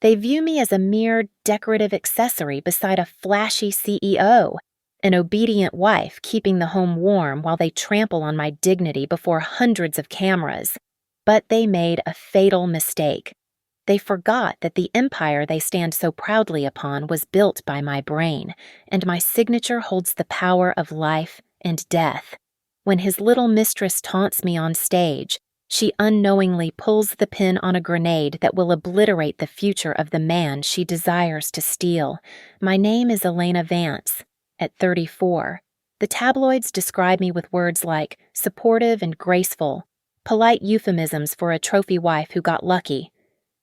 They view me as a mere decorative accessory beside a flashy CEO, an obedient wife keeping the home warm while they trample on my dignity before hundreds of cameras. But they made a fatal mistake. They forgot that the empire they stand so proudly upon was built by my brain, and my signature holds the power of life and death. When his little mistress taunts me on stage, she unknowingly pulls the pin on a grenade that will obliterate the future of the man she desires to steal. My name is Elena Vance. At 34, the tabloids describe me with words like supportive and graceful, polite euphemisms for a trophy wife who got lucky.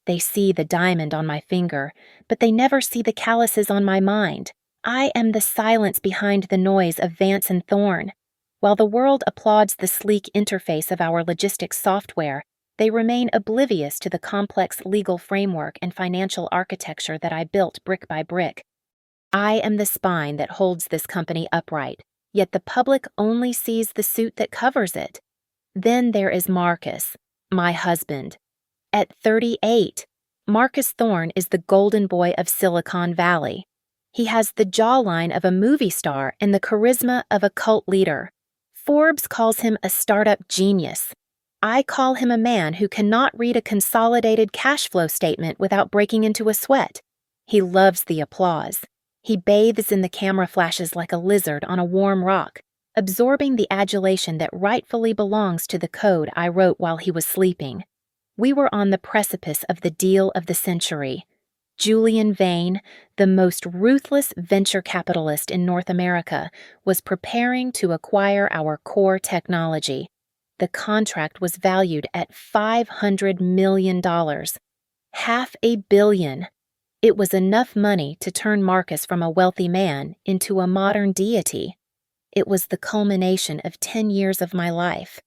They see the diamond on my finger, but they never see the calluses on my mind. I am the silence behind the noise of Vance and Thorne. While the world applauds the sleek interface of our logistics software, they remain oblivious to the complex legal framework and financial architecture that I built brick by brick. I am the spine that holds this company upright, yet the public only sees the suit that covers it. Then there is Marcus, my husband. At 38, Marcus Thorne is the golden boy of Silicon Valley. He has the jawline of a movie star and the charisma of a cult leader. Forbes calls him a startup genius. I call him a man who cannot read a consolidated cash flow statement without breaking into a sweat. He loves the applause. He bathes in the camera flashes like a lizard on a warm rock, absorbing the adulation that rightfully belongs to the code I wrote while he was sleeping. We were on the precipice of the deal of the century. Julian Vane, the most ruthless venture capitalist in North America, was preparing to acquire our core technology. The contract was valued at $500 million. $500 million. It was enough money to turn Marcus from a wealthy man into a modern deity. It was the culmination of 10 years of my life.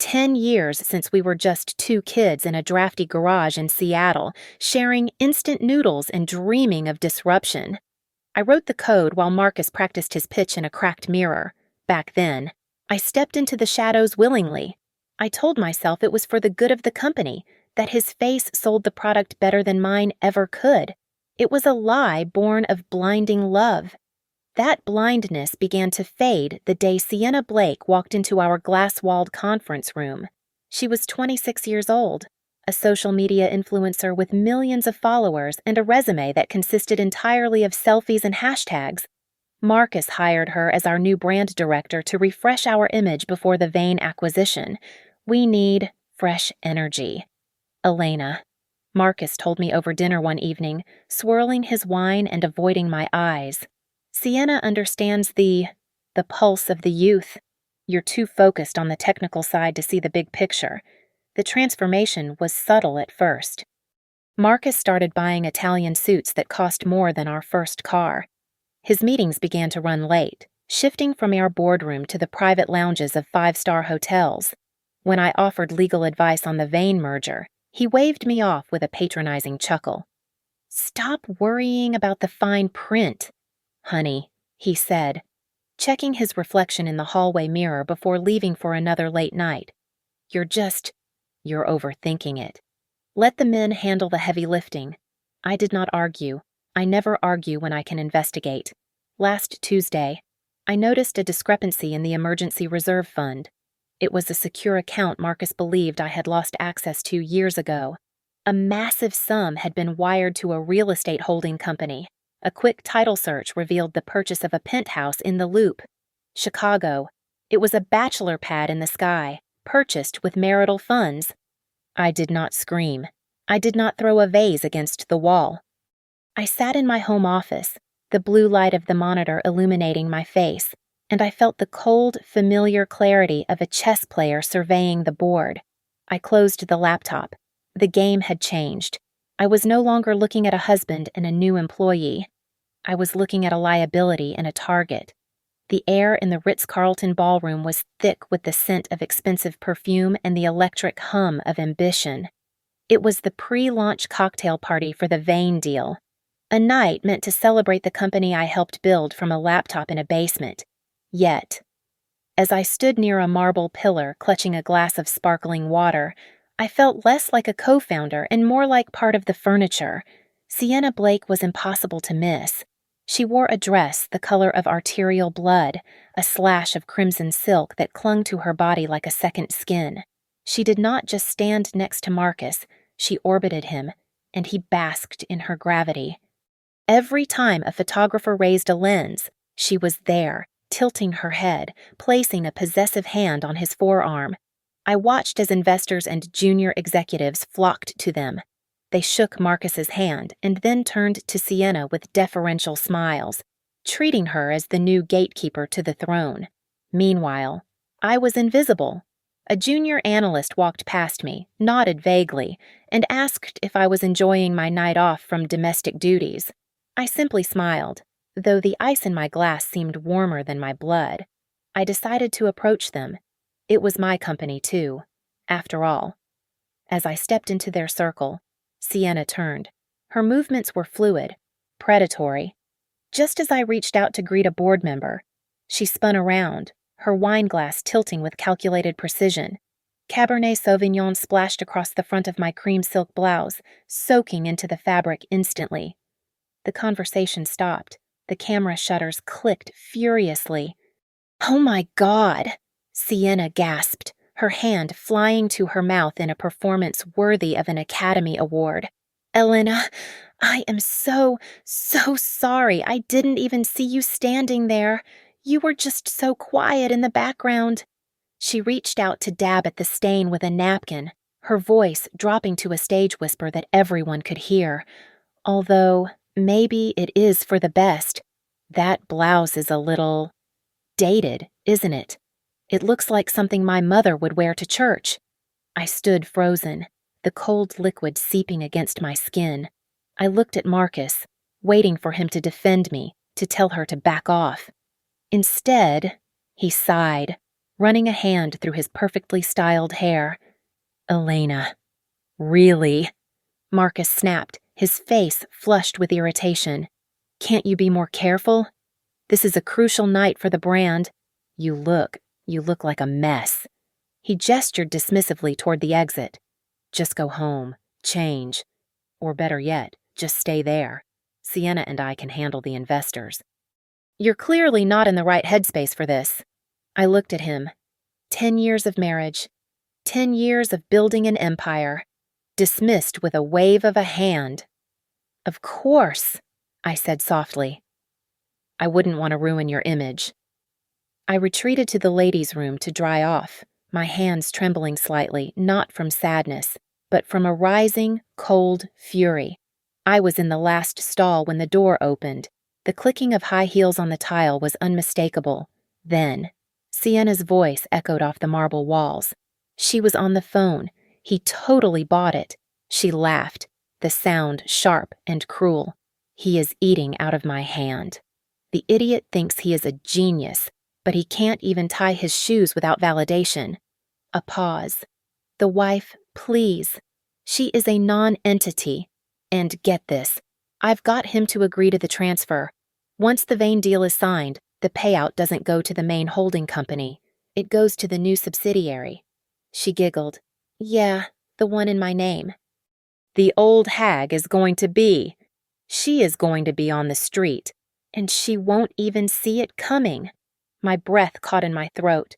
10 years since we were just two kids in a drafty garage in Seattle, sharing instant noodles and dreaming of disruption. I wrote the code while Marcus practiced his pitch in a cracked mirror. Back then, I stepped into the shadows willingly. I told myself it was for the good of the company, that his face sold the product better than mine ever could. It was a lie born of blinding love. That blindness began to fade the day Sienna Blake walked into our glass-walled conference room. She was 26 years old, a social media influencer with millions of followers and a resume that consisted entirely of selfies and hashtags. Marcus hired her as our new brand director to refresh our image before the Vane acquisition. We need fresh energy. Elena. Marcus told me over dinner one evening, swirling his wine and avoiding my eyes. Sienna understands the pulse of the youth. You're too focused on the technical side to see the big picture. The transformation was subtle at first. Marcus started buying Italian suits that cost more than our first car. His meetings began to run late, shifting from our boardroom to the private lounges of five-star hotels. When I offered legal advice on the Vane merger, he waved me off with a patronizing chuckle. "Stop worrying about the fine print, honey," he said, checking his reflection in the hallway mirror before leaving for another late night. You're overthinking it. Let the men handle the heavy lifting." I did not argue. I never argue when I can investigate. Last Tuesday, I noticed a discrepancy in the emergency reserve fund. It was a secure account Marcus believed I had lost access to years ago. A massive sum had been wired to a real estate holding company. A quick title search revealed the purchase of a penthouse in the Loop, Chicago. It was a bachelor pad in the sky, purchased with marital funds. I did not scream. I did not throw a vase against the wall. I sat in my home office, the blue light of the monitor illuminating my face, and I felt the cold, familiar clarity of a chess player surveying the board. I closed the laptop. The game had changed. I was no longer looking at a husband and a new employee. I was looking at a liability and a target. The air in the Ritz-Carlton ballroom was thick with the scent of expensive perfume and the electric hum of ambition. It was the pre-launch cocktail party for the Vane deal, a night meant to celebrate the company I helped build from a laptop in a basement. Yet, as I stood near a marble pillar clutching a glass of sparkling water, I felt less like a co-founder and more like part of the furniture. Sienna Blake was impossible to miss. She wore a dress the color of arterial blood, a slash of crimson silk that clung to her body like a second skin. She did not just stand next to Marcus, she orbited him, and he basked in her gravity. Every time a photographer raised a lens, she was there, tilting her head, placing a possessive hand on his forearm. I watched as investors and junior executives flocked to them. They shook Marcus's hand and then turned to Sienna with deferential smiles, treating her as the new gatekeeper to the throne. Meanwhile, I was invisible. A junior analyst walked past me, nodded vaguely, and asked if I was enjoying my night off from domestic duties. I simply smiled, though the ice in my glass seemed warmer than my blood. I decided to approach them. It was my company, too, after all. As I stepped into their circle, Sienna turned. Her movements were fluid, predatory. Just as I reached out to greet a board member, she spun around, her wine glass tilting with calculated precision. Cabernet Sauvignon splashed across the front of my cream silk blouse, soaking into the fabric instantly. The conversation stopped. The camera shutters clicked furiously. "Oh my God!" Sienna gasped, her hand flying to her mouth in a performance worthy of an Academy Award. "Elena, I am so sorry. I didn't even see you standing there. You were just so quiet in the background." She reached out to dab at the stain with a napkin, her voice dropping to a stage whisper that everyone could hear. Although, maybe it is for the best. That blouse is a little dated, isn't it? It looks like something my mother would wear to church. I stood frozen, the cold liquid seeping against my skin. I looked at Marcus, waiting for him to defend me, to tell her to back off. Instead, he sighed, running a hand through his perfectly styled hair. "Elena, really?" Marcus snapped, his face flushed with irritation. "Can't you be more careful? This is a crucial night for the brand. You look like a mess." He gestured dismissively toward the exit. "Just go home, change, or better yet, just stay there. Sienna and I can handle the investors." "You're clearly not in the right headspace for this." I looked at him. 10 years of marriage, 10 years of building an empire, dismissed with a wave of a hand. "Of course," I said softly. "I wouldn't want to ruin your image." I retreated to the ladies' room to dry off, my hands trembling slightly, not from sadness, but from a rising, cold fury. I was in the last stall when the door opened. The clicking of high heels on the tile was unmistakable. Then, Sienna's voice echoed off the marble walls. She was on the phone. He totally bought it. She laughed, the sound sharp and cruel. "He is eating out of my hand. The idiot thinks he is a genius, but he can't even tie his shoes without validation." A pause. "The wife, please. She is a non-entity. And get this, I've got him to agree to the transfer. Once the Vane deal is signed, the payout doesn't go to the main holding company. It goes to the new subsidiary." She giggled. "Yeah, the one in my name." "The old hag is going to be. She is going to be on the street, and she won't even see it coming." My breath caught in my throat.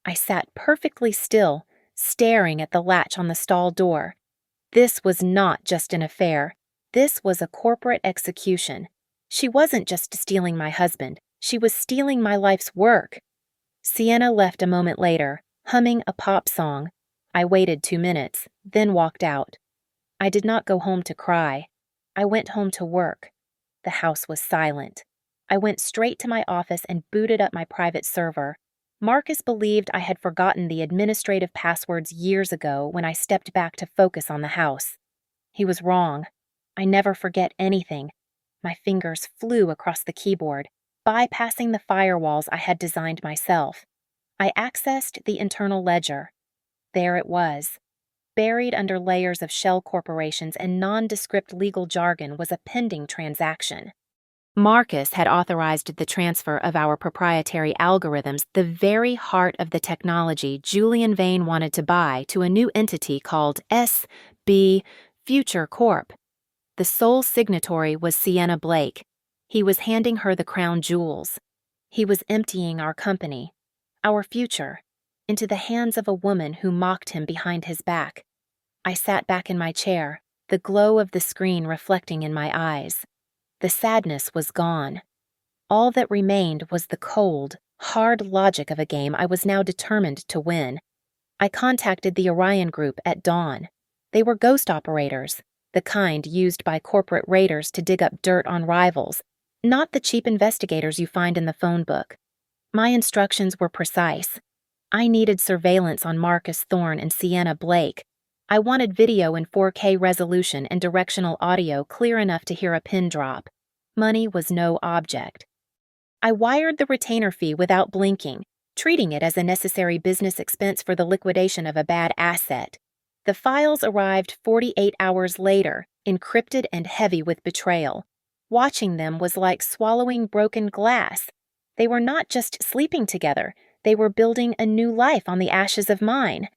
I sat perfectly still, staring at the latch on the stall door. This was not just an affair. This was a corporate execution. She wasn't just stealing my husband. She was stealing my life's work. Sienna left a moment later, humming a pop song. I waited 2 minutes, then walked out. I did not go home to cry. I went home to work. The house was silent. I went straight to my office and booted up my private server. Marcus believed I had forgotten the administrative passwords years ago when I stepped back to focus on the house. He was wrong. I never forget anything. My fingers flew across the keyboard, bypassing the firewalls I had designed myself. I accessed the internal ledger. There it was. Buried under layers of shell corporations and nondescript legal jargon was a pending transaction. Marcus had authorized the transfer of our proprietary algorithms, the very heart of the technology Julian Vane wanted to buy, to a new entity called S.B. Future Corp. The sole signatory was Sienna Blake. He was handing her the crown jewels. He was emptying our company, our future, into the hands of a woman who mocked him behind his back. I sat back in my chair, the glow of the screen reflecting in my eyes. The sadness was gone. All that remained was the cold, hard logic of a game I was now determined to win. I contacted the Orion Group at dawn. They were ghost operators, the kind used by corporate raiders to dig up dirt on rivals, not the cheap investigators you find in the phone book. My instructions were precise. I needed surveillance on Marcus Thorne and Sienna Blake. I wanted video in 4K resolution and directional audio clear enough to hear a pin drop. Money was no object. I wired the retainer fee without blinking, treating it as a necessary business expense for the liquidation of a bad asset. The files arrived 48 hours later, encrypted and heavy with betrayal. Watching them was like swallowing broken glass. They were not just sleeping together, they were building a new life on the ashes of mine.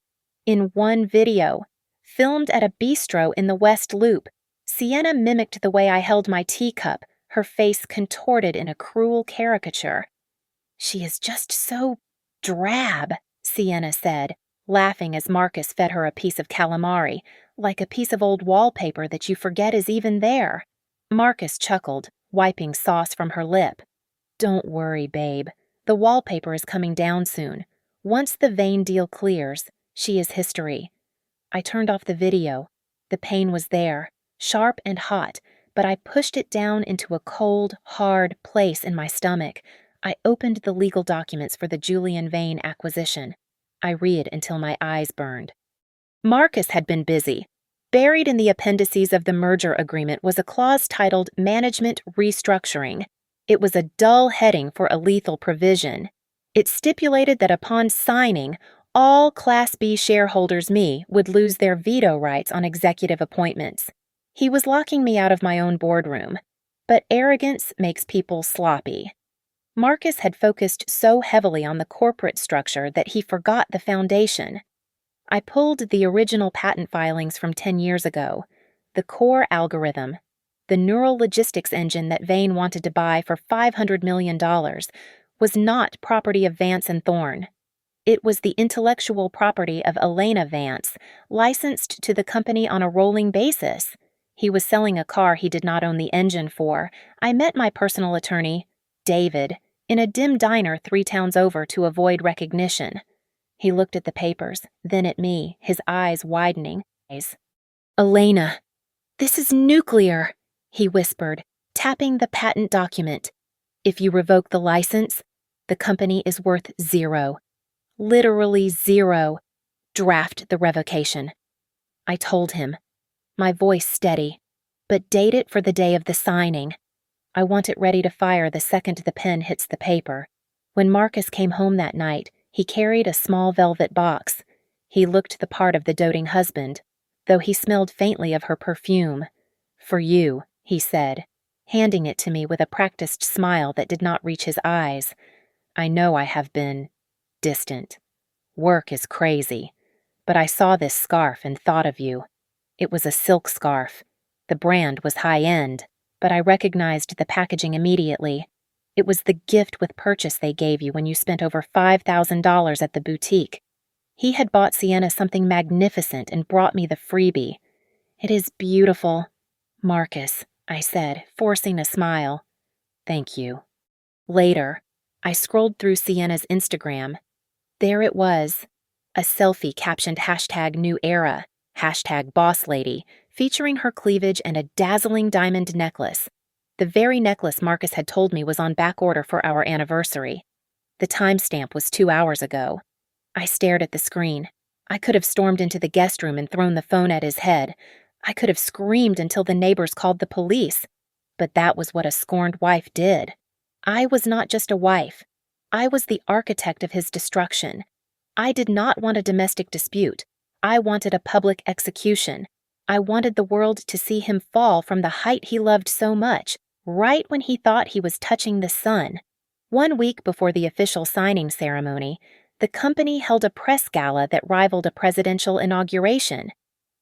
In one video, filmed at a bistro in the West Loop, Sienna mimicked the way I held my teacup, her face contorted in a cruel caricature. "She is just so drab," Sienna said, laughing as Marcus fed her a piece of calamari, like a piece of old wallpaper that you forget is even there. Marcus chuckled, wiping sauce from her lip. "Don't worry, babe. The wallpaper is coming down soon. Once the vein deal clears, she is history." I turned off the video. The pain was there, sharp and hot, but I pushed it down into a cold, hard place in my stomach. I opened the legal documents for the Julian Vane acquisition. I read until my eyes burned. Marcus had been busy. Buried in the appendices of the merger agreement was a clause titled Management Restructuring. It was a dull heading for a lethal provision. It stipulated that upon signing, all Class B shareholders me would lose their veto rights on executive appointments. He was locking me out of my own boardroom. But arrogance makes people sloppy. Marcus had focused so heavily on the corporate structure that he forgot the foundation. I pulled the original patent filings from 10 years ago. The core algorithm, the neural logistics engine that Vane wanted to buy for $500 million, was not property of Vance and Thorne. It was the intellectual property of Elena Vance, licensed to the company on a rolling basis. He was selling a car he did not own the engine for. I met my personal attorney, David, in a dim diner 3 towns over to avoid recognition. He looked at the papers, then at me, his eyes widening. "Elena, this is nuclear," he whispered, tapping the patent document. "If you revoke the license, the company is worth 0. Literally 0. Draft the revocation." I told him, my voice steady, "But date it for the day of the signing. I want it ready to fire the second the pen hits the paper." When Marcus came home that night, he carried a small velvet box. He looked the part of the doting husband, though he smelled faintly of her perfume. "For you," he said, handing it to me with a practiced smile that did not reach his eyes. "I know I have been distant. Work is crazy. But I saw this scarf and thought of you. It was a silk scarf. The brand was high-end, but I recognized the packaging immediately. It was the gift with purchase they gave you when you spent over $5,000 at the boutique. He had bought Sienna something magnificent and brought me the freebie. It is beautiful." "Marcus," I said, forcing a smile. "Thank you." Later, I scrolled through Sienna's Instagram. There it was, a selfie captioned #NewEra, #BossLady, featuring her cleavage and a dazzling diamond necklace. The very necklace Marcus had told me was on back order for our anniversary. The timestamp was 2 hours ago. I stared at the screen. I could have stormed into the guest room and thrown the phone at his head. I could have screamed until the neighbors called the police. But that was what a scorned wife did. I was not just a wife. I was the architect of his destruction. I did not want a domestic dispute. I wanted a public execution. I wanted the world to see him fall from the height he loved so much, right when he thought he was touching the sun. 1 week before the official signing ceremony, the company held a press gala that rivaled a presidential inauguration.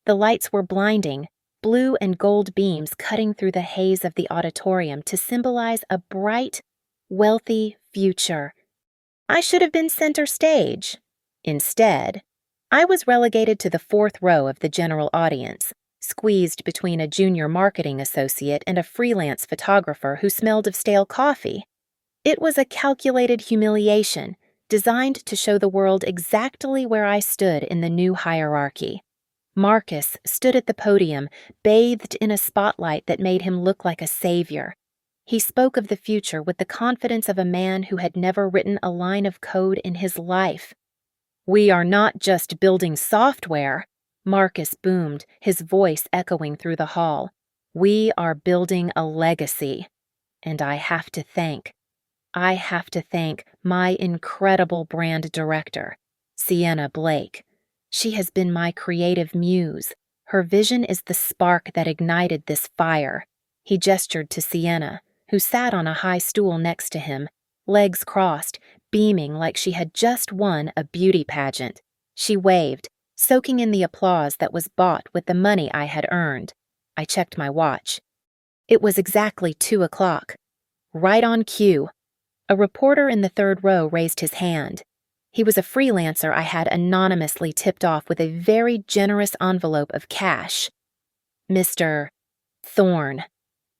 The lights were blinding, blue and gold beams cutting through the haze of the auditorium to symbolize a bright, wealthy future. I should have been center stage. Instead, I was relegated to the fourth row of the general audience, squeezed between a junior marketing associate and a freelance photographer who smelled of stale coffee. It was a calculated humiliation designed to show the world exactly where I stood in the new hierarchy. Marcus stood at the podium, bathed in a spotlight that made him look like a savior. He spoke of the future with the confidence of a man who had never written a line of code in his life. "We are not just building software," Marcus boomed, his voice echoing through the hall. "We are building a legacy. And I have to thank my incredible brand director, Sienna Blake. She has been my creative muse. Her vision is the spark that ignited this fire." He gestured to Sienna, who sat on a high stool next to him, legs crossed, beaming like she had just won a beauty pageant. She waved, soaking in the applause that was bought with the money I had earned. I checked my watch. It was exactly 2 o'clock. Right on cue. A reporter in the third row raised his hand. He was a freelancer I had anonymously tipped off with a very generous envelope of cash. "Mr. Thorne,"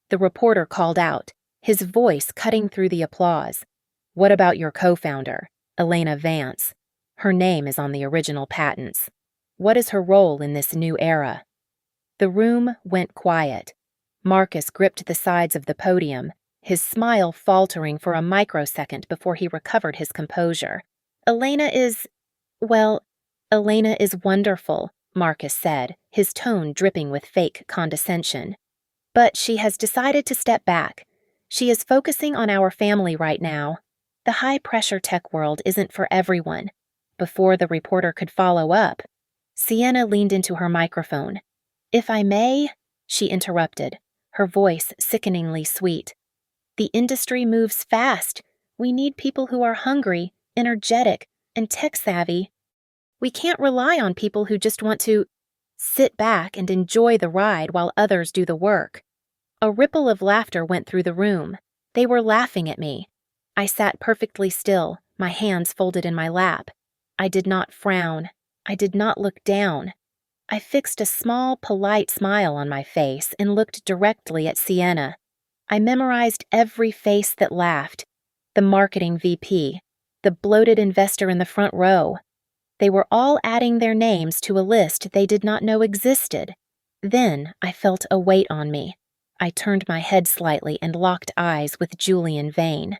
the reporter called out, his voice cutting through the applause. "What about your co-founder, Elena Vance? Her name is on the original patents. What is her role in this new era?" The room went quiet. Marcus gripped the sides of the podium, his smile faltering for a microsecond before he recovered his composure. Elena is wonderful," Marcus said, his tone dripping with fake condescension. "But she has decided to step back. She is focusing on our family right now. The high-pressure tech world isn't for everyone." Before the reporter could follow up, Sienna leaned into her microphone. "If I may," she interrupted, her voice sickeningly sweet. "The industry moves fast. We need people who are hungry, energetic, and tech-savvy. We can't rely on people who just want to sit back and enjoy the ride while others do the work." A ripple of laughter went through the room. They were laughing at me. I sat perfectly still, my hands folded in my lap. I did not frown. I did not look down. I fixed a small, polite smile on my face and looked directly at Sienna. I memorized every face that laughed. The marketing VP, the bloated investor in the front row. They were all adding their names to a list they did not know existed. Then I felt a weight on me. I turned my head slightly and locked eyes with Julian Vane.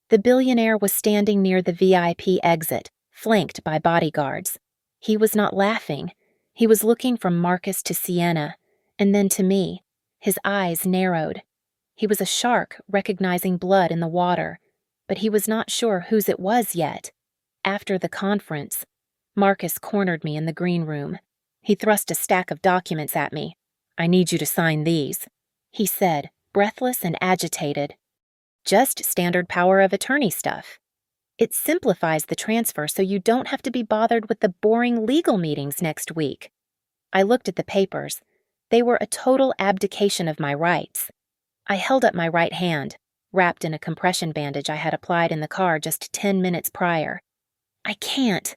The billionaire was standing near the VIP exit, flanked by bodyguards. He was not laughing. He was looking from Marcus to Sienna, and then to me. His eyes narrowed. He was a shark recognizing blood in the water, but he was not sure whose it was yet. After the conference, Marcus cornered me in the green room. He thrust a stack of documents at me. "I need you to sign these," he said, breathless and agitated. "Just standard power of attorney stuff. It simplifies the transfer so you don't have to be bothered with the boring legal meetings next week." I looked at the papers. They were a total abdication of my rights. I held up my right hand, wrapped in a compression bandage I had applied in the car just 10 minutes prior. "I can't.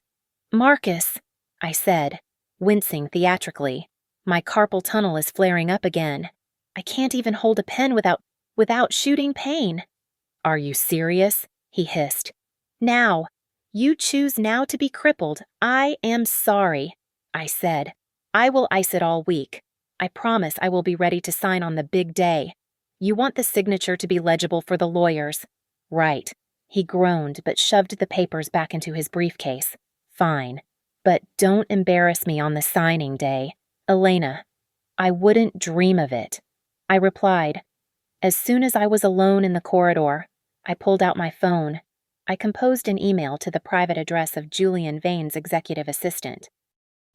Marcus," I said, wincing theatrically. "My carpal tunnel is flaring up again. I can't even hold a pen without shooting pain." "Are you serious?" he hissed. "Now. You choose now to be crippled. I am sorry," I said. "I will ice it all week. I promise I will be ready to sign on the big day. You want the signature to be legible for the lawyers." "Right." He groaned but shoved the papers back into his briefcase. "Fine. But don't embarrass me on the signing day. Elena." "I wouldn't dream of it," I replied. As soon as I was alone in the corridor, I pulled out my phone. I composed an email to the private address of Julian Vane's executive assistant.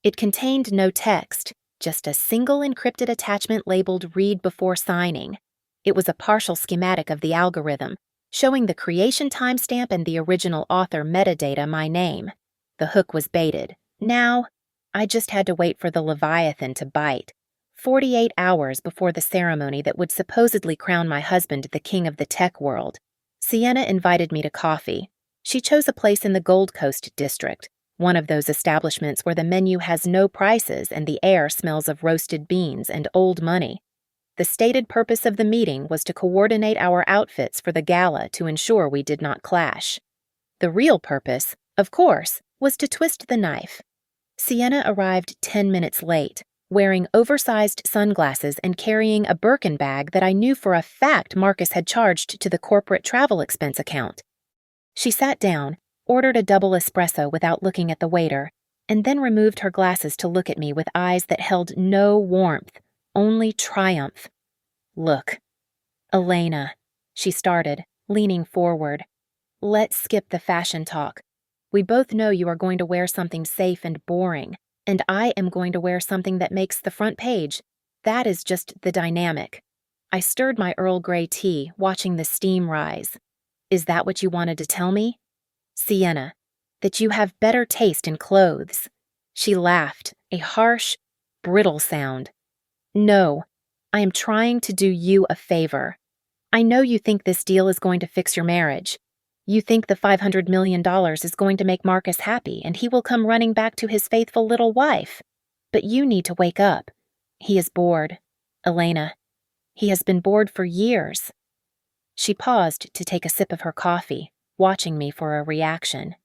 It contained no text, just a single encrypted attachment labeled "Read before signing." It was a partial schematic of the algorithm, showing the creation timestamp and the original author metadata my name. The hook was baited. Now, I just had to wait for the Leviathan to bite. 48 hours before the ceremony that would supposedly crown my husband the king of the tech world, Sienna invited me to coffee. She chose a place in the Gold Coast district, one of those establishments where the menu has no prices and the air smells of roasted beans and old money. The stated purpose of the meeting was to coordinate our outfits for the gala to ensure we did not clash. The real purpose, of course, was to twist the knife. Sienna arrived 10 minutes late, wearing oversized sunglasses and carrying a Birkin bag that I knew for a fact Marcus had charged to the corporate travel expense account. She sat down, ordered a double espresso without looking at the waiter, and then removed her glasses to look at me with eyes that held no warmth, only triumph. "Look, Elena," she started, leaning forward. "Let's skip the fashion talk. We both know you are going to wear something safe and boring, and I am going to wear something that makes the front page. That is just the dynamic." I stirred my Earl Grey tea, watching the steam rise. "Is that what you wanted to tell me?" "Sienna, that you have better taste in clothes." She laughed, a harsh, brittle sound. "No, I am trying to do you a favor. I know you think this deal is going to fix your marriage. You think the $500 million is going to make Marcus happy and he will come running back to his faithful little wife. But you need to wake up. He is bored. Elena. He has been bored for years." She paused to take a sip of her coffee, watching me for a reaction.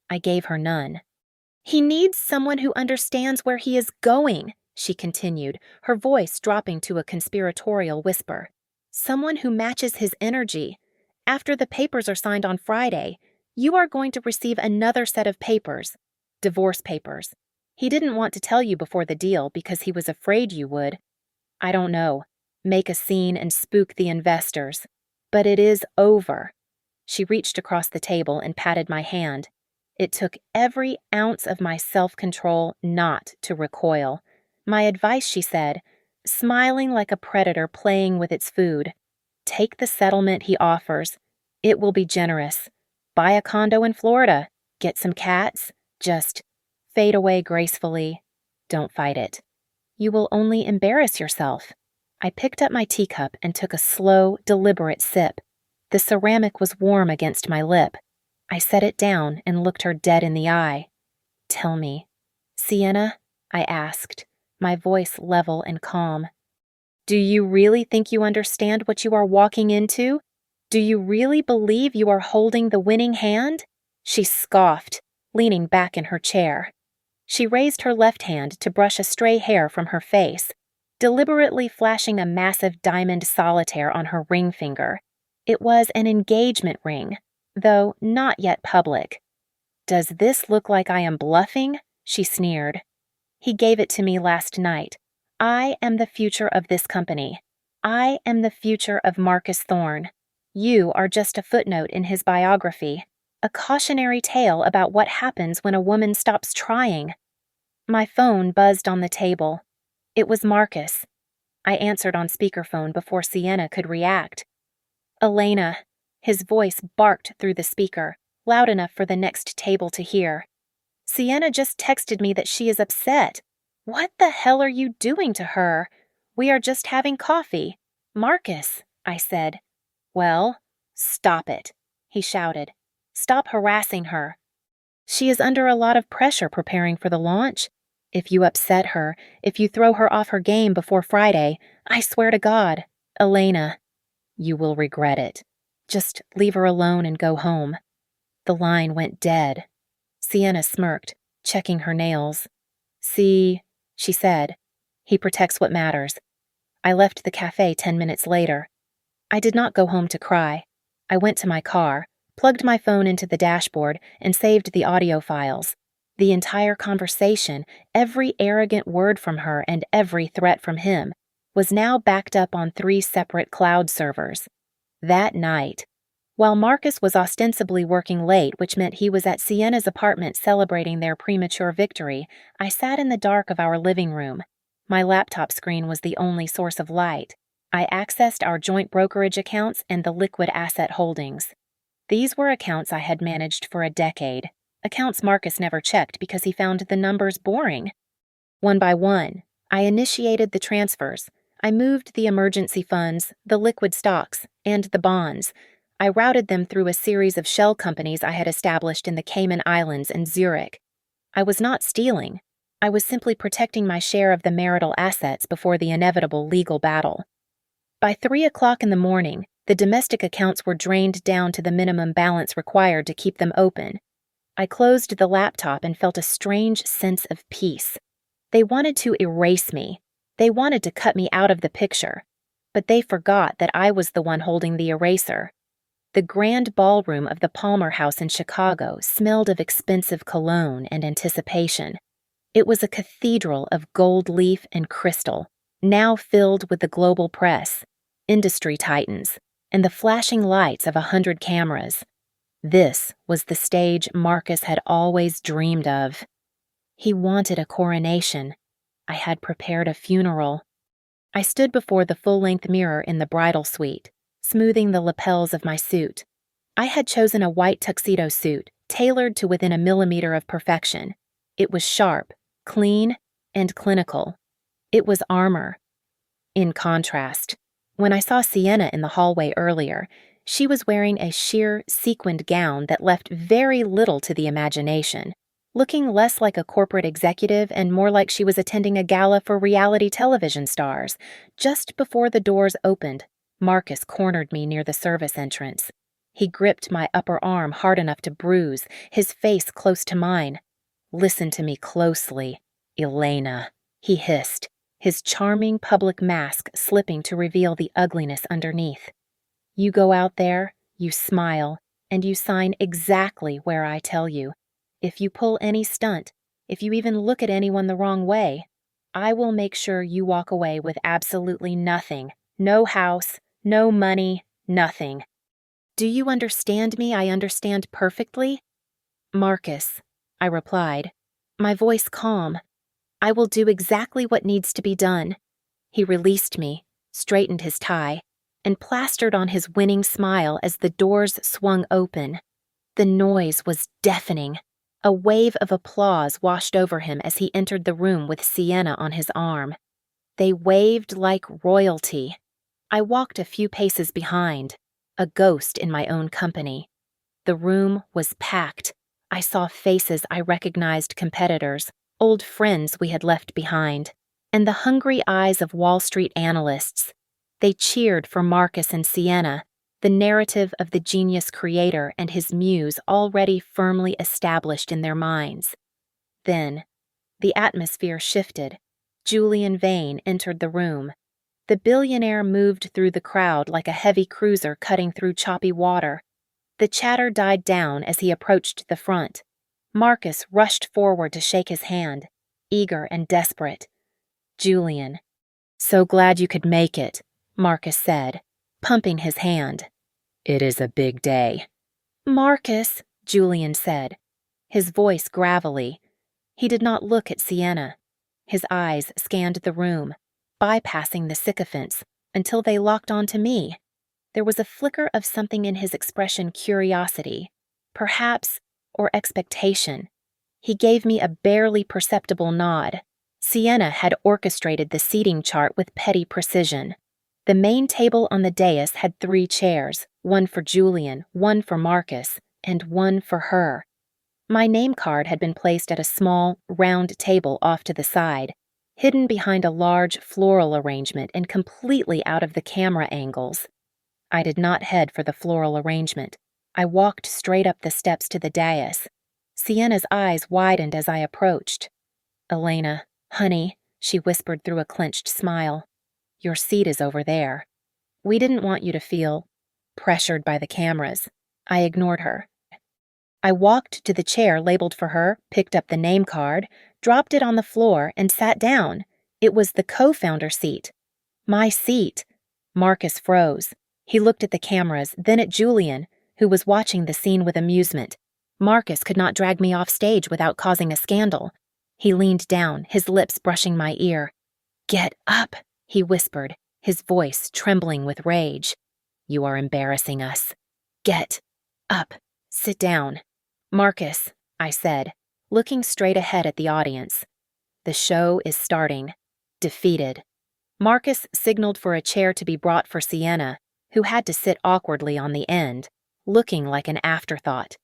I gave her none. "He needs someone who understands where he is going," she continued, her voice dropping to a conspiratorial whisper. "Someone who matches his energy. After the papers are signed on Friday, you are going to receive another set of papers, divorce papers. He didn't want to tell you before the deal because he was afraid you would, I don't know, make a scene and spook the investors. But it is over." She reached across the table and patted my hand. It took every ounce of my self-control not to recoil. "My advice," she said, smiling like a predator playing with its food. "Take the settlement he offers. It will be generous. Buy a condo in Florida. Get some cats. Just fade away gracefully. Don't fight it. You will only embarrass yourself." I picked up my teacup and took a slow, deliberate sip. The ceramic was warm against my lip. I set it down and looked her dead in the eye. "Tell me, Sienna," I asked, my voice level and calm. "Do you really think you understand what you are walking into? Do you really believe you are holding the winning hand?" She scoffed, leaning back in her chair. She raised her left hand to brush a stray hair from her face, deliberately flashing a massive diamond solitaire on her ring finger. It was an engagement ring, though not yet public. "Does this look like I am bluffing?" she sneered. "He gave it to me last night. I am the future of this company. I am the future of Marcus Thorne. You are just a footnote in his biography, a cautionary tale about what happens when a woman stops trying." My phone buzzed on the table. It was Marcus. I answered on speakerphone before Sienna could react. "Elena," his voice barked through the speaker, loud enough for the next table to hear. "Sienna just texted me that she is upset. What the hell are you doing to her? We are just having coffee." "Marcus," I said. "Well, stop it," he shouted. "Stop harassing her. She is under a lot of pressure preparing for the launch. If you upset her, if you throw her off her game before Friday, I swear to God, Elena, you will regret it. Just leave her alone and go home." The line went dead. Sienna smirked, checking her nails. "See," she said, "he protects what matters." I left the cafe 10 minutes later. I did not go home to cry. I went to my car, plugged my phone into the dashboard, and saved the audio files. The entire conversation, every arrogant word from her and every threat from him, was now backed up on 3 separate cloud servers. That night, while Marcus was ostensibly working late, which meant he was at Sienna's apartment celebrating their premature victory, I sat in the dark of our living room. My laptop screen was the only source of light. I accessed our joint brokerage accounts and the liquid asset holdings. These were accounts I had managed for a decade. Accounts Marcus never checked because he found the numbers boring. One by one, I initiated the transfers. I moved the emergency funds, the liquid stocks, and the bonds. I routed them through a series of shell companies I had established in the Cayman Islands and Zurich. I was not stealing. I was simply protecting my share of the marital assets before the inevitable legal battle. By 3 o'clock in the morning, the domestic accounts were drained down to the minimum balance required to keep them open. I closed the laptop and felt a strange sense of peace. They wanted to erase me. They wanted to cut me out of the picture. But they forgot that I was the one holding the eraser. The grand ballroom of the Palmer House in Chicago smelled of expensive cologne and anticipation. It was a cathedral of gold leaf and crystal, now filled with the global press, industry titans, and the flashing lights of 100 cameras. This was the stage Marcus had always dreamed of. He wanted a coronation. I had prepared a funeral. I stood before the full-length mirror in the bridal suite, smoothing the lapels of my suit. I had chosen a white tuxedo suit, tailored to within a millimeter of perfection. It was sharp, clean, and clinical. It was armor. In contrast, when I saw Sienna in the hallway earlier, she was wearing a sheer, sequined gown that left very little to the imagination, looking less like a corporate executive and more like she was attending a gala for reality television stars. Just before the doors opened, Marcus cornered me near the service entrance. He gripped my upper arm hard enough to bruise, his face close to mine. "Listen to me closely, Elena," he hissed, his charming public mask slipping to reveal the ugliness underneath. "You go out there, you smile, and you sign exactly where I tell you. If you pull any stunt, if you even look at anyone the wrong way, I will make sure you walk away with absolutely nothing. No house, no money, nothing. Do you understand me? I understand perfectly?" "Marcus," I replied, my voice calm. "I will do exactly what needs to be done." He released me, straightened his tie, and plastered on his winning smile as the doors swung open. The noise was deafening. A wave of applause washed over him as he entered the room with Sienna on his arm. They waved like royalty. I walked a few paces behind, a ghost in my own company. The room was packed. I saw faces I recognized, competitors, old friends we had left behind, and the hungry eyes of Wall Street analysts. They cheered for Marcus and Sienna, the narrative of the genius creator and his muse already firmly established in their minds. Then, the atmosphere shifted. Julian Vane entered the room. The billionaire moved through the crowd like a heavy cruiser cutting through choppy water. The chatter died down as he approached the front. Marcus rushed forward to shake his hand, eager and desperate. "Julian, so glad you could make it," Marcus said, pumping his hand. "It is a big day." "Marcus," Julian said, his voice gravelly. He did not look at Sienna. His eyes scanned the room, bypassing the sycophants, until they locked onto me. There was a flicker of something in his expression, curiosity, perhaps, or expectation. He gave me a barely perceptible nod. Sienna had orchestrated the seating chart with petty precision. The main table on the dais had 3 chairs, one for Julian, one for Marcus, and one for her. My name card had been placed at a small, round table off to the side, hidden behind a large floral arrangement and completely out of the camera angles. I did not head for the floral arrangement. I walked straight up the steps to the dais. Sienna's eyes widened as I approached. "Elena, honey," she whispered through a clenched smile, "your seat is over there. We didn't want you to feel pressured by the cameras." I ignored her. I walked to the chair labeled for her, picked up the name card, dropped it on the floor, and sat down. It was the co-founder seat. My seat. Marcus froze. He looked at the cameras, then at Julian, who was watching the scene with amusement. Marcus could not drag me off stage without causing a scandal. He leaned down, his lips brushing my ear. "Get up," he whispered, his voice trembling with rage. "You are embarrassing us. Get up. Sit down." "Marcus," I said, looking straight ahead at the audience. "The show is starting. defeated. Marcus signaled for a chair to be brought for Sienna, who had to sit awkwardly on the end, looking like an afterthought.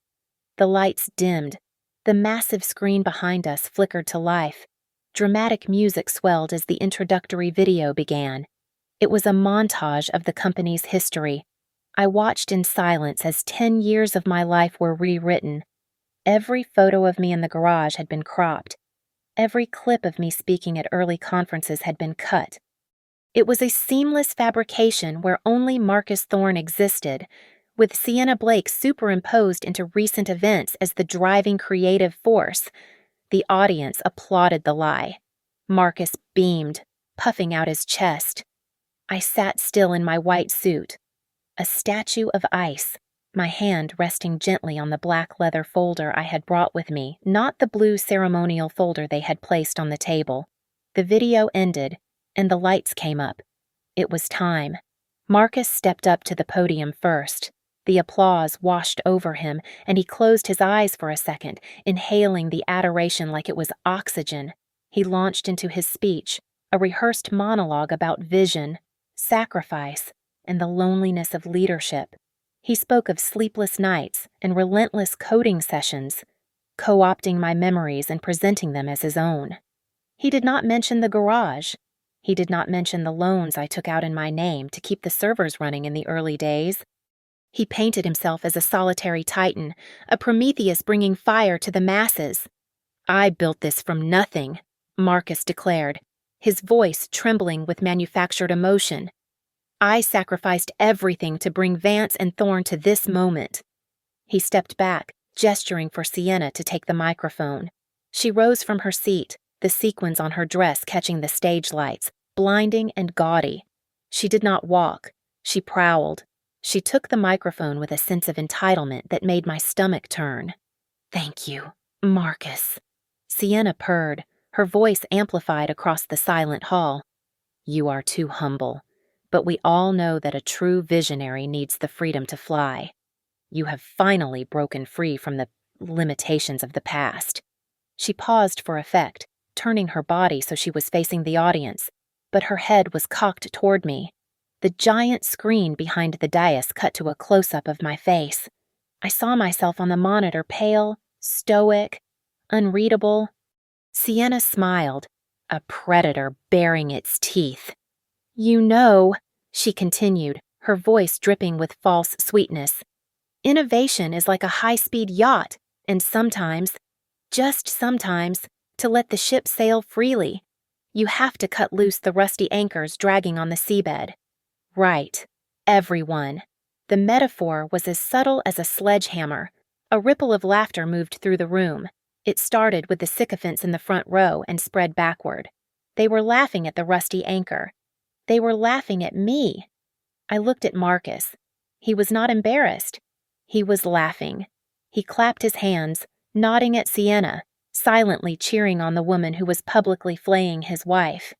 The lights dimmed. The massive screen behind us flickered to life. Dramatic music swelled as the introductory video began. It was a montage of the company's history. I watched in silence as 10 years of my life were rewritten. Every photo of me in the garage had been cropped. Every clip of me speaking at early conferences had been cut. It was a seamless fabrication where only Marcus Thorne existed, with Sienna Blake superimposed into recent events as the driving creative force. The audience applauded the lie. Marcus beamed, puffing out his chest. I sat still in my white suit, a statue of ice, my hand resting gently on the black leather folder I had brought with me, not the blue ceremonial folder they had placed on the table. The video ended, and the lights came up. It was time. Marcus stepped up to the podium first. The applause washed over him, and he closed his eyes for a second, inhaling the adoration like it was oxygen. He launched into his speech, a rehearsed monologue about vision, sacrifice, and the loneliness of leadership. He spoke of sleepless nights and relentless coding sessions, co-opting my memories and presenting them as his own. He did not mention the garage. He did not mention the loans I took out in my name to keep the servers running in the early days. He painted himself as a solitary titan, a Prometheus bringing fire to the masses. I built this from nothing, Marcus declared, his voice trembling with manufactured emotion. I sacrificed everything to bring Vance and Thorne to this moment. He stepped back, gesturing for Sienna to take the microphone. She rose from her seat, the sequins on her dress catching the stage lights, blinding and gaudy. She did not walk. She prowled. She took the microphone with a sense of entitlement that made my stomach turn. "Thank you, Marcus." Sienna purred, her voice amplified across the silent hall. "You are too humble, but we all know that a true visionary needs the freedom to fly. You have finally broken free from the limitations of the past." She paused for effect, turning her body so she was facing the audience, but her head was cocked toward me. The giant screen behind the dais cut to a close-up of my face. I saw myself on the monitor, pale, stoic, unreadable. Sienna smiled, a predator baring its teeth. "You know," she continued, her voice dripping with false sweetness, "innovation is like a high-speed yacht, and sometimes, just sometimes, to let the ship sail freely, you have to cut loose the rusty anchors dragging on the seabed." Right, everyone. The metaphor was as subtle as a sledgehammer. A ripple of laughter moved through the room. It started with the sycophants in the front row and spread backward. They were laughing at the rusty anchor. They were laughing at me. I looked at Marcus. He was not embarrassed. He was laughing. He clapped his hands, nodding at Sienna, silently cheering on the woman who was publicly flaying his wife.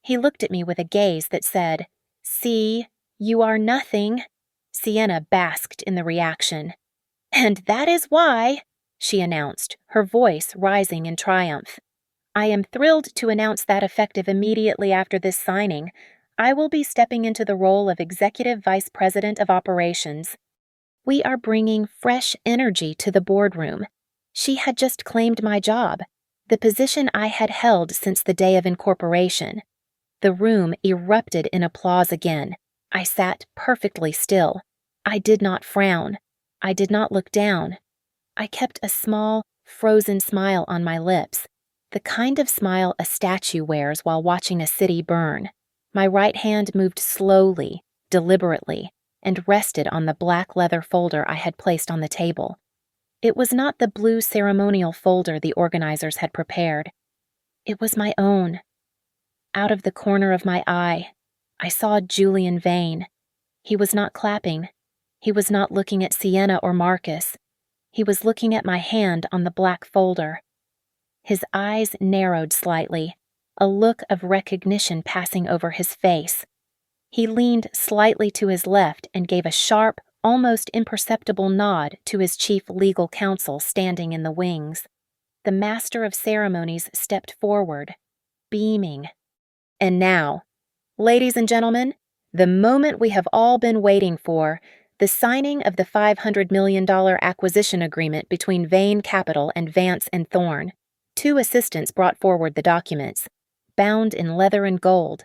He looked at me with a gaze that said, "See, you are nothing." Sienna basked in the reaction. "And that is why," she announced, her voice rising in triumph. "I am thrilled to announce that effective immediately after this signing, I will be stepping into the role of Executive Vice President of Operations. We are bringing fresh energy to the boardroom." She had just claimed my job, the position I had held since the day of incorporation. The room erupted in applause again. I sat perfectly still. I did not frown. I did not look down. I kept a small, frozen smile on my lips, the kind of smile a statue wears while watching a city burn. My right hand moved slowly, deliberately, and rested on the black leather folder I had placed on the table. It was not the blue ceremonial folder the organizers had prepared. It was my own. Out of the corner of my eye, I saw Julian Vane. He was not clapping. He was not looking at Sienna or Marcus. He was looking at my hand on the black folder. His eyes narrowed slightly, a look of recognition passing over his face. He leaned slightly to his left and gave a sharp, almost imperceptible nod to his chief legal counsel standing in the wings. The master of ceremonies stepped forward, beaming. And now, ladies and gentlemen, the moment we have all been waiting for, the signing of the $500 million acquisition agreement between Vane Capital and Vance and Thorne. Two assistants brought forward the documents, bound in leather and gold.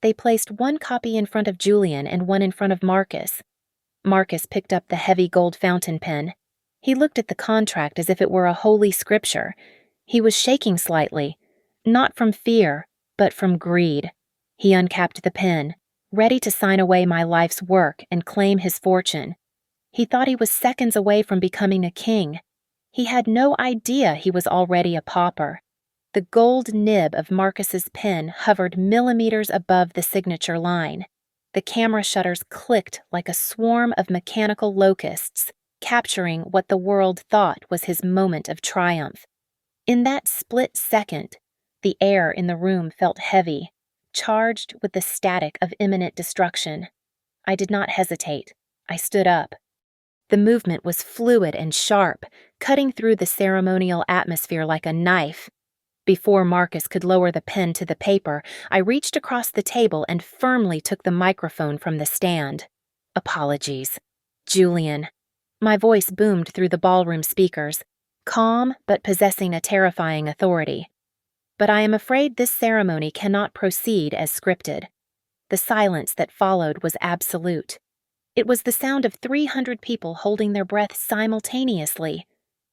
They placed one copy in front of Julian and one in front of Marcus. Marcus picked up the heavy gold fountain pen. He looked at the contract as if it were a holy scripture. He was shaking slightly, not from fear, but from greed. He uncapped the pen, ready to sign away my life's work and claim his fortune. He thought he was seconds away from becoming a king. He had no idea he was already a pauper. The gold nib of Marcus's pen hovered millimeters above the signature line. The camera shutters clicked like a swarm of mechanical locusts, capturing what the world thought was his moment of triumph. In that split second, the air in the room felt heavy, charged with the static of imminent destruction. I did not hesitate. I stood up. The movement was fluid and sharp, cutting through the ceremonial atmosphere like a knife. Before Marcus could lower the pen to the paper, I reached across the table and firmly took the microphone from the stand. Apologies. Julian. My voice boomed through the ballroom speakers, calm but possessing a terrifying authority. But I am afraid this ceremony cannot proceed as scripted. The silence that followed was absolute. It was the sound of 300 people holding their breath simultaneously.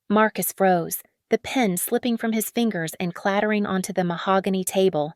Marcus froze, the pen slipping from his fingers and clattering onto the mahogany table.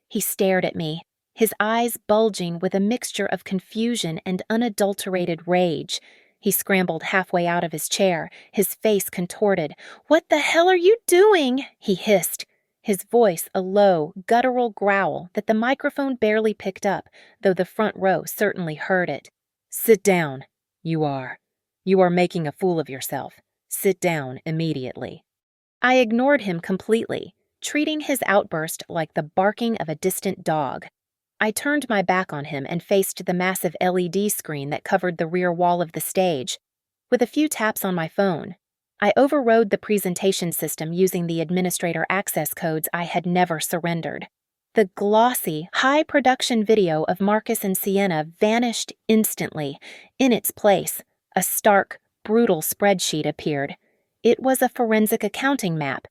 He stared at me, his eyes bulging with a mixture of confusion and unadulterated rage. He scrambled halfway out of his chair, his face contorted. "What the hell are you doing?" he hissed, his voice a low, guttural growl that the microphone barely picked up, though the front row certainly heard it. "Sit down. You are making a fool of yourself. Sit down immediately." I ignored him completely, treating his outburst like the barking of a distant dog. I turned my back on him and faced the massive LED screen that covered the rear wall of the stage. With a few taps on my phone, I overrode the presentation system using the administrator access codes I had never surrendered. The glossy, high-production video of Marcus and Sienna vanished instantly. In its place, a stark, brutal spreadsheet appeared. It was a forensic accounting map,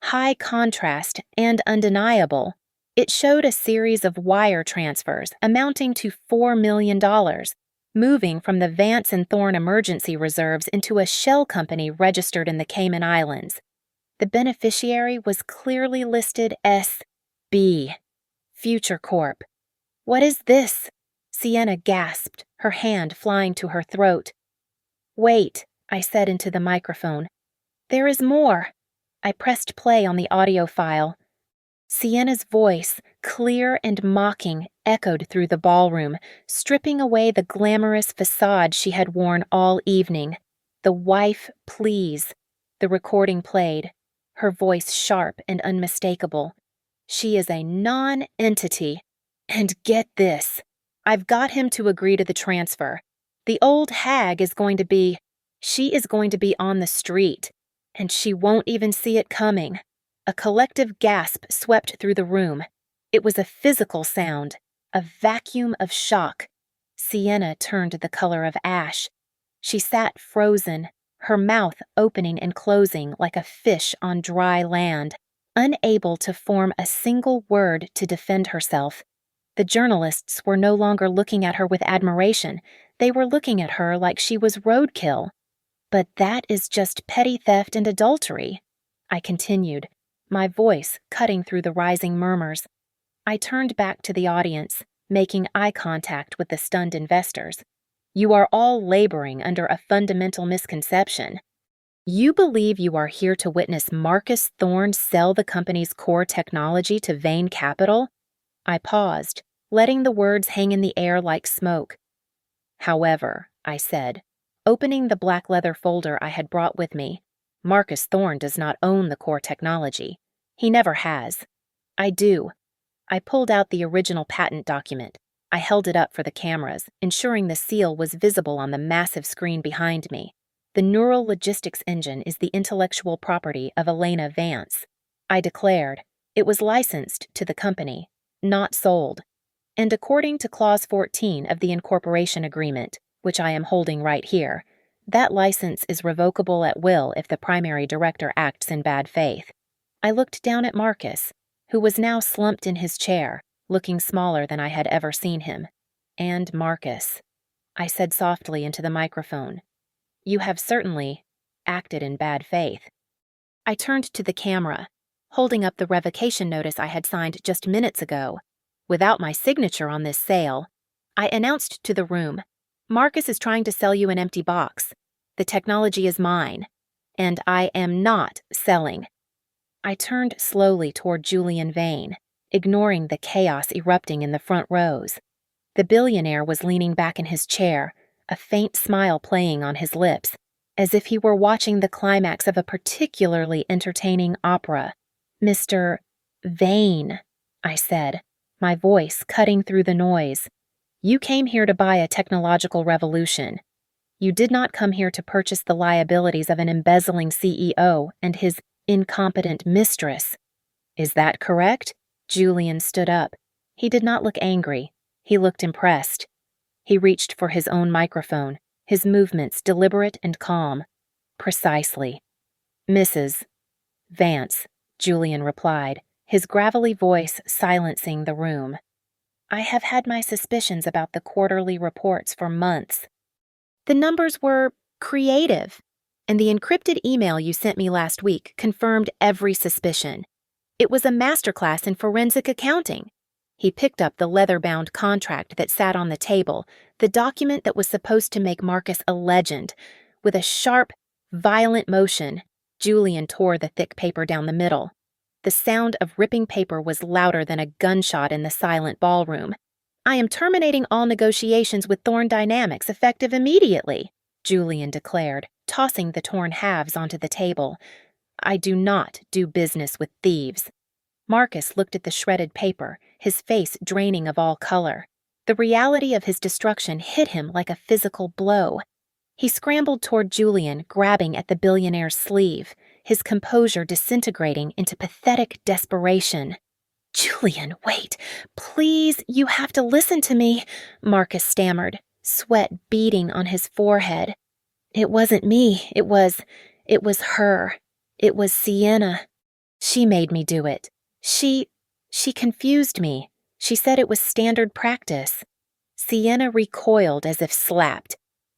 high contrast and undeniable. It showed a series of wire transfers amounting to $4 million, moving from the Vance and Thorne emergency reserves into a shell company registered in the Cayman Islands. The beneficiary was clearly listed S.B. Future Corp. "What is this?" Sienna gasped, her hand flying to her throat. "Wait," I said into the microphone. "There is more." I pressed play on the audio file. Sienna's voice, clear and mocking, echoed through the ballroom, stripping away the glamorous facade she had worn all evening. The wife, please. The recording played, her voice sharp and unmistakable. "She is a non-entity. And get this, I've got him to agree to the transfer. The old hag is going to be on the street. And she won't even see it coming." A collective gasp swept through the room. It was a physical sound, a vacuum of shock. Sienna turned the color of ash. She sat frozen, her mouth opening and closing like a fish on dry land, unable to form a single word to defend herself. The journalists were no longer looking at her with admiration. They were looking at her like she was roadkill. "But that is just petty theft and adultery," I continued, my voice cutting through the rising murmurs. I turned back to the audience, making eye contact with the stunned investors. "You are all laboring under a fundamental misconception. You believe you are here to witness Marcus Thorne sell the company's core technology to Vane Capital?" I paused, letting the words hang in the air like smoke. "However," I said, opening the black leather folder I had brought with me, "Marcus Thorne does not own the core technology. He never has. I do." I pulled out the original patent document. I held it up for the cameras, ensuring the seal was visible on the massive screen behind me. "The neural logistics engine is the intellectual property of Elena Vance," I declared. "It was licensed to the company. not sold. And according to Clause 14 of the incorporation agreement, which I am holding right here, that license is revocable at will if the primary director acts in bad faith. I looked down at Marcus, who was now slumped in his chair, looking smaller than I had ever seen him. And Marcus, I said softly into the microphone, you have certainly acted in bad faith. I turned to the camera, holding up the revocation notice I had signed just minutes ago. Without my signature on this sale, I announced to the room, Marcus is trying to sell you an empty box. The technology is mine, and I am not selling. I turned slowly toward Julian Vane, ignoring the chaos erupting in the front rows. The billionaire was leaning back in his chair, a faint smile playing on his lips, as if he were watching the climax of a particularly entertaining opera. Mr. Vane, I said, my voice cutting through the noise. You came here to buy a technological revolution. You did not come here to purchase the liabilities of an embezzling CEO and his incompetent mistress. Is that correct? Julian stood up. He did not look angry. He looked impressed. He reached for his own microphone, his movements deliberate and calm. Precisely. Mrs. Vance, Julian replied, his gravelly voice silencing the room. I have had my suspicions about the quarterly reports for months. The numbers were creative, and the encrypted email you sent me last week confirmed every suspicion. It was a masterclass in forensic accounting. He picked up the leather-bound contract that sat on the table, the document that was supposed to make Marcus a legend. With a sharp, violent motion, Julian tore the thick paper down the middle. The sound of ripping paper was louder than a gunshot in the silent ballroom. I am terminating all negotiations with Thorn Dynamics effective immediately, Julian declared, tossing the torn halves onto the table. I do not do business with thieves. Marcus looked at the shredded paper, his face draining of all color. The reality of his destruction hit him like a physical blow. He scrambled toward Julian, grabbing at the billionaire's sleeve, his composure disintegrating into pathetic desperation. Julian, wait, please, you have to listen to me, Marcus stammered, sweat beading on his forehead. It wasn't me, it was her. It was Sienna. She made me do it. She confused me. She said it was standard practice. Sienna recoiled as if slapped.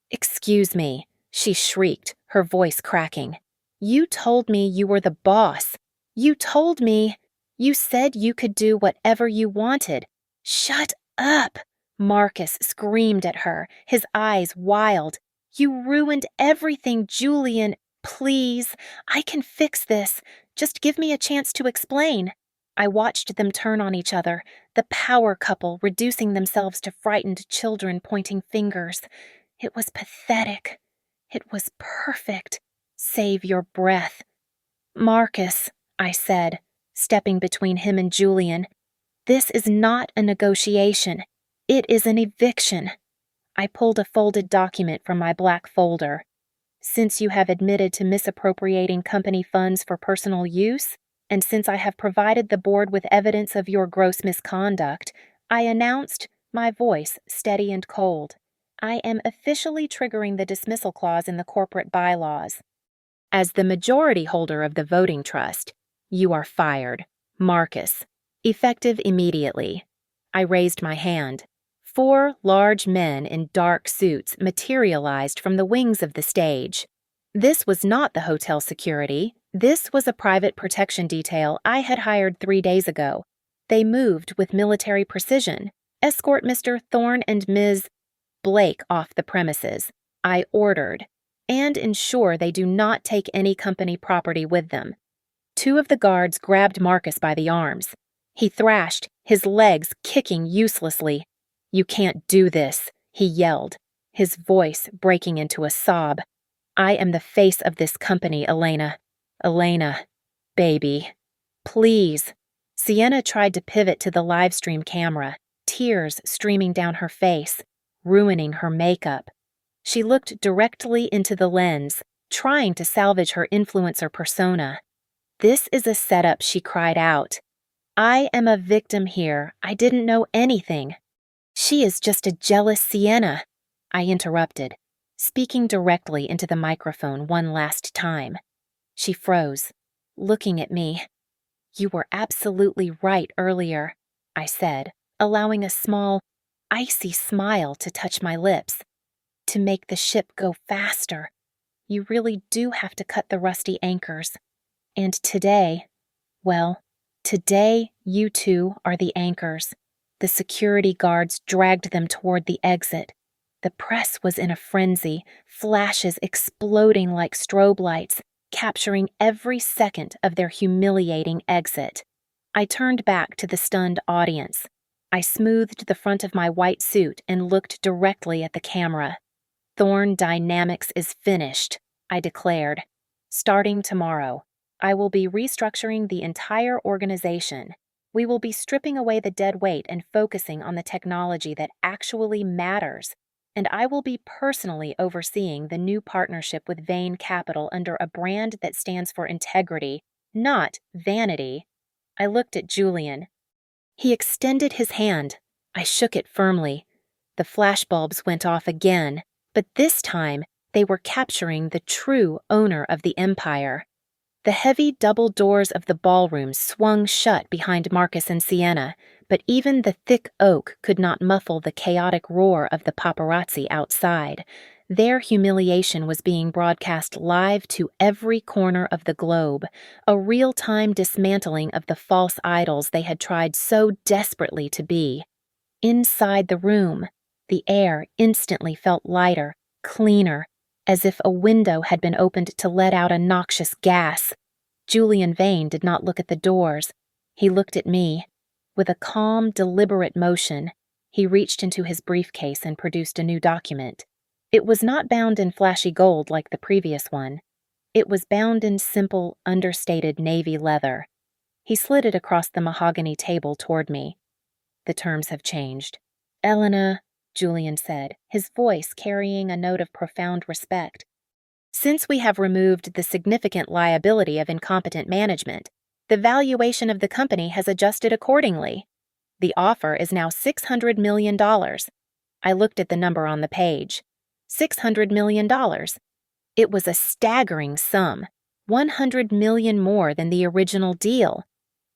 Excuse me, she shrieked, her voice cracking. You told me you were the boss. You told me. You said you could do whatever you wanted. Shut up, Marcus screamed at her, his eyes wild. You ruined everything, Julian. Please, I can fix this. Just give me a chance to explain. I watched them turn on each other, the power couple reducing themselves to frightened children pointing fingers. It was pathetic. It was perfect. Save your breath. Marcus, I said, stepping between him and Julian. This is not a negotiation. It is an eviction. I pulled a folded document from my black folder. Since you have admitted to misappropriating company funds for personal use, and since I have provided the board with evidence of your gross misconduct, I announced, my voice steady and cold, I am officially triggering the dismissal clause in the corporate bylaws. As the majority holder of the voting trust, you are fired. Marcus. Effective immediately. I raised my hand. 4 large men in dark suits materialized from the wings of the stage. This was not the hotel security. This was a private protection detail I had hired 3 days ago. They moved with military precision. Escort Mr. Thorne and Ms. Blake off the premises. I ordered. And ensure they do not take any company property with them. 2 of the guards grabbed Marcus by the arms. He thrashed, his legs kicking uselessly. You can't do this, he yelled, his voice breaking into a sob. I am the face of this company, Elena. Elena, baby. Please. Sienna tried to pivot to the live stream camera, tears streaming down her face, ruining her makeup. She looked directly into the lens, trying to salvage her influencer persona. This is a setup, she cried out. I am a victim here. I didn't know anything. She is just a jealous Sienna, I interrupted, speaking directly into the microphone one last time. She froze, looking at me. You were absolutely right earlier, I said, allowing a small, icy smile to touch my lips. To make the ship go faster, you really do have to cut the rusty anchors. And today, well, today you two are the anchors. The security guards dragged them toward the exit. The press was in a frenzy, flashes exploding like strobe lights, capturing every second of their humiliating exit. I turned back to the stunned audience. I smoothed the front of my white suit and looked directly at the camera. Thorn Dynamics is finished, I declared. Starting tomorrow, I will be restructuring the entire organization. We will be stripping away the dead weight and focusing on the technology that actually matters. And I will be personally overseeing the new partnership with Vane Capital under a brand that stands for integrity, not vanity. I looked at Julian. He extended his hand. I shook it firmly. The flashbulbs went off again, but this time they were capturing the true owner of the empire. The heavy double doors of the ballroom swung shut behind Marcus and Sienna, but even the thick oak could not muffle the chaotic roar of the paparazzi outside. Their humiliation was being broadcast live to every corner of the globe, a real-time dismantling of the false idols they had tried so desperately to be. Inside the room, the air instantly felt lighter, cleaner, as if a window had been opened to let out a noxious gas. Julian Vane did not look at the doors. He looked at me. With a calm, deliberate motion, he reached into his briefcase and produced a new document. It was not bound in flashy gold like the previous one. It was bound in simple, understated navy leather. He slid it across the mahogany table toward me. The terms have changed. Elena, Julian said, his voice carrying a note of profound respect. Since we have removed the significant liability of incompetent management, the valuation of the company has adjusted accordingly. The offer is now $600 million. I looked at the number on the page. $600 million. It was a staggering sum, $100 million more than the original deal.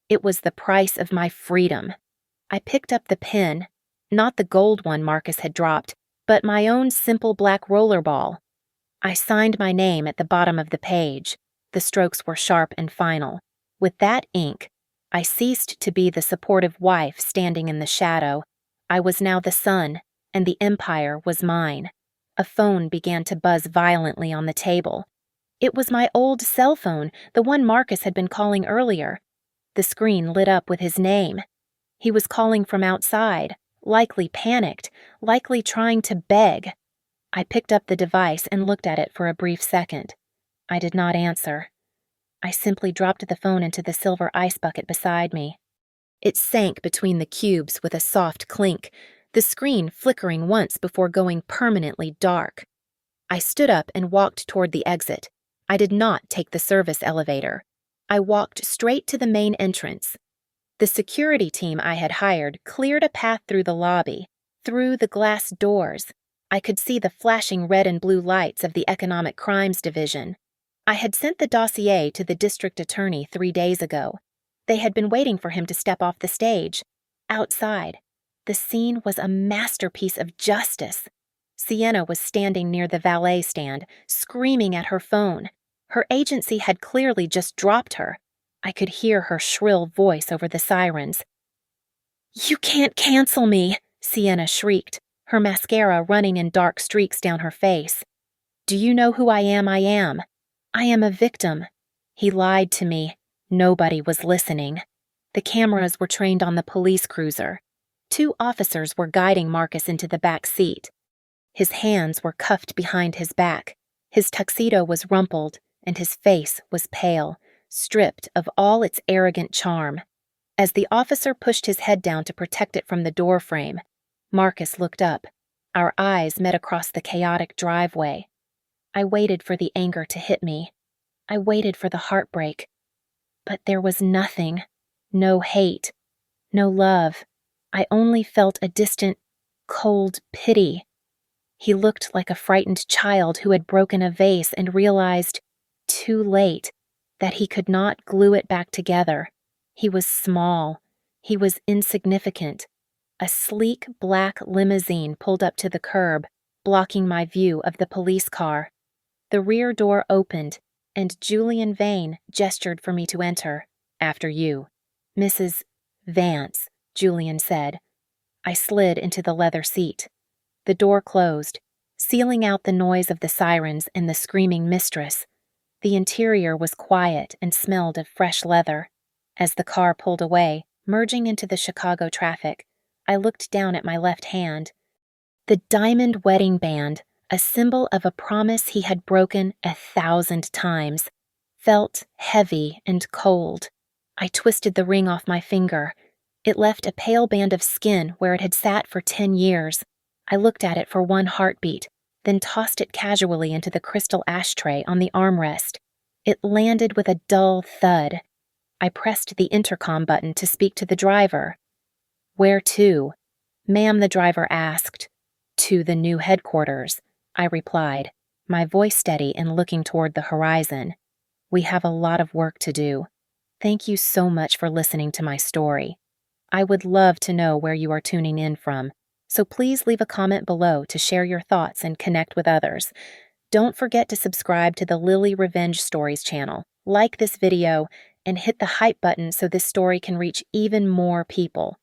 It was the price of my freedom. I picked up the pen, not the gold one Marcus had dropped, but my own simple black rollerball. I signed my name at the bottom of the page. The strokes were sharp and final. With that ink, I ceased to be the supportive wife standing in the shadow. I was now the son, and the empire was mine. A phone began to buzz violently on the table. It was my old cell phone, the one Marcus had been calling earlier. The screen lit up with his name. He was calling from outside, likely panicked, likely trying to beg. I picked up the device and looked at it for a brief second. I did not answer. I simply dropped the phone into the silver ice bucket beside me. It sank between the cubes with a soft clink, the screen flickering once before going permanently dark. I stood up and walked toward the exit. I did not take the service elevator. I walked straight to the main entrance. The security team I had hired cleared a path through the lobby, through the glass doors. I could see the flashing red and blue lights of the Economic Crimes Division. I had sent the dossier to the district attorney 3 days ago. They had been waiting for him to step off the stage. Outside, the scene was a masterpiece of justice. Sienna was standing near the valet stand, screaming at her phone. Her agency had clearly just dropped her. I could hear her shrill voice over the sirens. "You can't cancel me," Sienna shrieked, her mascara running in dark streaks down her face. "Do you know who I am? I am a victim." He lied to me. Nobody was listening. The cameras were trained on the police cruiser. 2 officers were guiding Marcus into the back seat. His hands were cuffed behind his back. His tuxedo was rumpled, and his face was pale, stripped of all its arrogant charm. As the officer pushed his head down to protect it from the doorframe, Marcus looked up. Our eyes met across the chaotic driveway. I waited for the anger to hit me. I waited for the heartbreak. But there was nothing. No hate, no love. I only felt a distant, cold pity. He looked like a frightened child who had broken a vase and realized, too late, that he could not glue it back together. He was small. He was insignificant. A sleek black limousine pulled up to the curb, blocking my view of the police car. The rear door opened, and Julian Vane gestured for me to enter. "After you." "Mrs. Vance," Julian said. I slid into the leather seat. The door closed, sealing out the noise of the sirens and the screaming mistress. The interior was quiet and smelled of fresh leather. As the car pulled away, merging into the Chicago traffic, I looked down at my left hand. The diamond wedding band, a symbol of a promise he had broken 1,000 times, felt heavy and cold. I twisted the ring off my finger. It left a pale band of skin where it had sat for 10 years. I looked at it for one heartbeat, then tossed it casually into the crystal ashtray on the armrest. It landed with a dull thud. I pressed the intercom button to speak to the driver. "Where to?" "Ma'am," the driver asked. "To the new headquarters," I replied, my voice steady and looking toward the horizon. "We have a lot of work to do. Thank you so much for listening to my story. I would love to know where you are tuning in from, so please leave a comment below to share your thoughts and connect with others. Don't forget to subscribe to the Lily Revenge Stories channel, like this video, and hit the hype button so this story can reach even more people.